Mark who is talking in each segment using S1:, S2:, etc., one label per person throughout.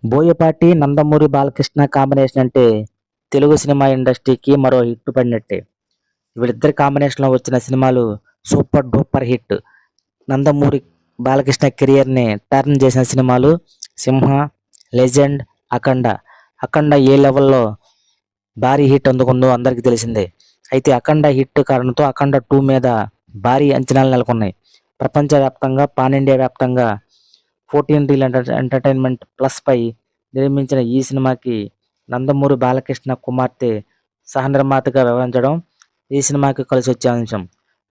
S1: Boyapati Nandamuri Balakrishna combination అంటే Telugu cinema ఇండస్ట్రీకి మరో హిట్ పడినట్టే. వీళ్ళిద్దరి కాంబినేషన్లో వచ్చిన సినిమాలు super duper hit. Nandamuri Balakrishna కెరియర్ని టర్న్ చేసిన సినిమాలు సింహ, లెజెండ్, అఖండ. అఖండ ఏ లెవెల్లో భారీ హిట్ అందుకుందో అందరికీ తెలిసిందే. అయితే అఖండ హిట్ కారణంతో అఖండ 2 మీద భారీ అంచనాలు నెలకొన్నాయి. ప్రపంచవ్యాప్తంగా పాన్ ఇండియా వ్యాప్తంగా 14 రీల్ ఎంటర్టైన్మెంట్ ప్లస్ పై నిర్మించిన ఈ సినిమాకి నందమూరి బాలకృష్ణ కుమార్తె సహనిర్మాతగా వ్యవహరించడం ఈ సినిమాకి కలిసి వచ్చే అంశం.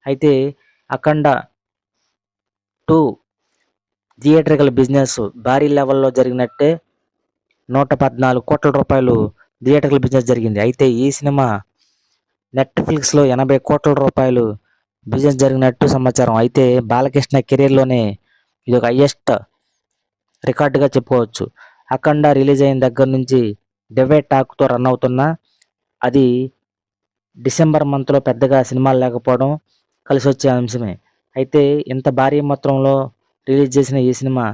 S1: అయితే అఖండ 2 థియేట్రికల్ బిజినెస్ భారీ లెవెల్లో జరిగినట్టే 114 కోట్ల రూపాయలు థియేట్రికల్ బిజినెస్ జరిగింది. అయితే ఈ సినిమా నెట్ఫ్లిక్స్లో 80 కోట్ల రూపాయలు బిజినెస్ జరిగినట్టు సమాచారం. అయితే బాలకృష్ణ కెరీర్లోనే ఇది ఒక హైయెస్ట్ రికార్డుగా చెప్పుకోవచ్చు. అఖండ రిలీజ్ అయిన దగ్గర నుంచి డివైడ్ టాక్తో రన్ అవుతున్నా అది డిసెంబర్ మంత్లో పెద్దగా సినిమాలు లేకపోవడం కలిసి వచ్చే అంశమే. అయితే ఇంత భారీ మొత్తంలో రిలీజ్ చేసిన ఈ సినిమా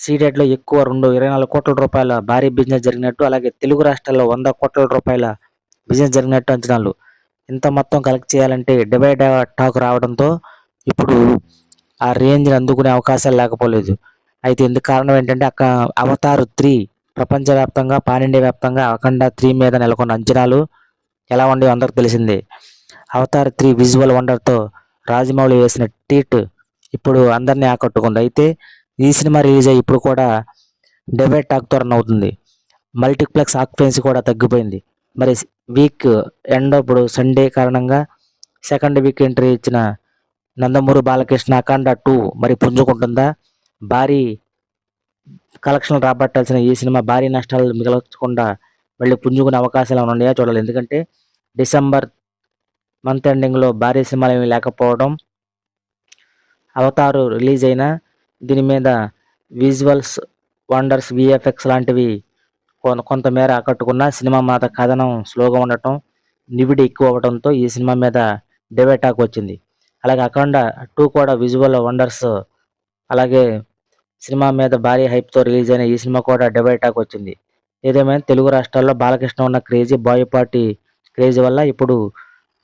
S1: సీడెడ్లో ఎక్కువ 24 కోట్ల రూపాయల భారీ బిజినెస్ జరిగినట్టు, అలాగే తెలుగు రాష్ట్రాల్లో 100 కోట్ల రూపాయల బిజినెస్ జరిగినట్టు అంచనాలు. ఇంత మొత్తం కలెక్ట్ చేయాలంటే డివైడ్ టాక్ రావడంతో ఇప్పుడు ఆ రేంజ్ని అందుకునే అవకాశాలు లేకపోలేదు. అయితే ఇందుకు కారణం ఏంటంటే అవతార్ 3 ప్రపంచవ్యాప్తంగా పాన్ ఇండియా వ్యాప్తంగా అఖండ 3 మీద నెలకొన్న అంచనాలు ఎలా ఉండేవో అందరికి తెలిసిందే. అవతార్ 3 విజువల్ వండర్తో రాజమౌళి వేసిన టీట్ ఇప్పుడు అందరినీ ఆకట్టుకుంది. అయితే ఈ సినిమా రిలీజ్ అయ్యి ఇప్పుడు కూడా డివైడ్ టాక్తో రన్ అవుతుంది. మల్టీప్లెక్స్ ఆక్యుపెన్సీ కూడా తగ్గిపోయింది. మరి వీక్ ఎండ్ ఇప్పుడు సండే కారణంగా సెకండ్ వీక్ ఎంట్రీ ఇచ్చిన నందమూరి బాలకృష్ణ అఖండ 2 మరి పుంజుకుంటుందా? భారీ కలెక్షన్లు రాబట్టాల్సిన ఈ సినిమా భారీ నష్టాలు మిగల్చకుండా మళ్ళీ పుంజుకునే అవకాశాలు ఏమైనా ఉన్నాయో చూడాలి. ఎందుకంటే డిసెంబర్ మంత్ ఎండింగ్లో భారీ సినిమాలు ఏమీ లేకపోవడం, అవతారు రిలీజ్ అయినా దీని మీద విజువల్స్ వండర్స్ విఎఫ్ఎక్స్ లాంటివి కొంతమేర ఆకట్టుకున్న సినిమా మీద కథనం స్లోగా ఉండటం, నివిడి ఎక్కువ అవ్వడంతో ఈ సినిమా మీద డివైడ్ టాక్ వచ్చింది. అలాగే అఖండ 2 కూడా విజువల్ వండర్స్ అలాగే సినిమా మీద భారీ హైప్తో రిలీజ్ అయిన ఈ సినిమా కూడా డివైడ్ టాక్ వచ్చింది. ఏదేమైనా తెలుగు రాష్ట్రాల్లో బాలకృష్ణ ఉన్న క్రేజీ బోయపాటి క్రేజ్ వల్ల ఇప్పుడు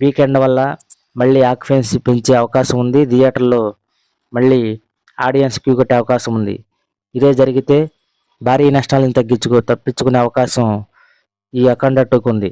S1: వీకెండ్ వల్ల మళ్ళీ ఆక్యుపెన్సీ పెంచే అవకాశం ఉంది. థియేటర్లో మళ్ళీ ఆడియన్స్ క్యూ కట్టే అవకాశం ఉంది. ఇదే జరిగితే భారీ నష్టాలను తప్పించుకునే అవకాశం ఈ అఖండ 2కు ఉంది.